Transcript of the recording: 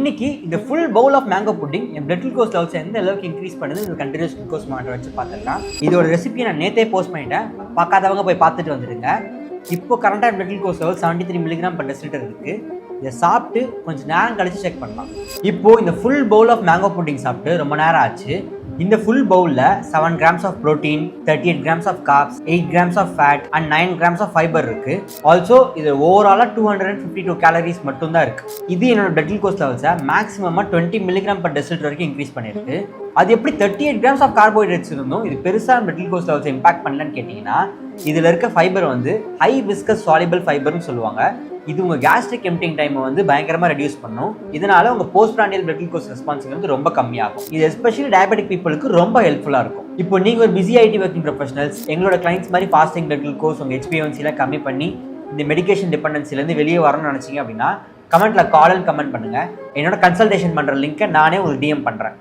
இன்னைக்கு இந்த full bowl of mango pudding என் பிளட் குளுக்கோஸ் லெவல்ஸ் எந்த அளவுக்கு இன்க்ரீஸ் பண்ணுது இந்த கண்டினியூஸ் குளுக்கோஸ் மானிட்டர் வச்சு பார்த்துக்கலாம். இதோட ரெசிபியை நான் நேற்றே போஸ்ட் பண்ணிட்டேன், பார்க்காதவங்க போய் பார்த்துட்டு வந்துடுங்க. இப்போ கரண்டாக blood glucose level 73 milligram per decilitre இருக்குது. இதை சாப்பிட்டு கொஞ்சம் நேரம் கழிச்சு செக் பண்ணலாம். இப்போது இந்த full bowl of mango pudding சாப்பிட்டு ரொம்ப நேரம் ஆச்சு. இந்த ஃபுல் பவுலில் 7 grams of protein, 38 grams of carbs, 8 grams of fat and 9 grams of fibre இருக்குது. ஆல்சோ இது ஓவராலாக 252 கேலரிஸ் மட்டும்தான் இருக்குது. இது என்னோட பிளட் குளுக்கோஸ் லெவல்ஸை மேக்ஸிமமாக 20 மில்லிகிராம் பர் டெசிலிட்டர் வரைக்கும் இன்க்ரீஸ் பண்ணியிருக்கு. அது எப்படி 38 கிராம்ஸ் ஆஃப் கார்போஹைட்ரேட்ஸ் இருந்தும் இது பெருசாக பிளட் குளுக்கோஸ் லெவல்ஸை இம்பாக்ட் பண்ணலன்னு கேட்டிங்கன்னா, இதில் இருக்க ஃபைபர் வந்து ஹை விஸ்கஸ் சாலிபிள் ஃபைபர்னு சொல்லுவாங்க. இது உங்கள் கேஸ்ட்ரிக் எம்டிங் டைமை வந்து பயங்கரமாக ரெடியூஸ் பண்ணும். இதனால உங்கள் post prandial blood glucose response வந்து ரொம்ப கம்மியாகும். இது எஸ்பெஷலி டயபெட்டிக் பீப்புளுக்கு ரொம்ப ஹெல்ப்ஃபுல்லாக இருக்கும். இப்போ நீங்கள் ஒரு பிஸி ஐடி ஒர்க்கிங் ப்ரொஃபஷனல்ஸ் எங்களோட கிளைண்ட்ஸ் மாதிரி ஃபாஸ்டிங் பிளட் குளுக்கோஸ் உங்கள் HbA1c கம்மி பண்ணி இந்த மெடிகேஷன் டிபெண்டன்சிலேருந்து வெளியே வரணும்னு நினச்சிங்க அப்படின்னா கமெண்ட்டில் கால் அண்ட் கமெண்ட் பண்ணுங்கள். என்னோட கன்சல்டேஷன் பண்ணுற லிங்க்கை நானே உங்களுக்கு DM பண்ணுறேன்.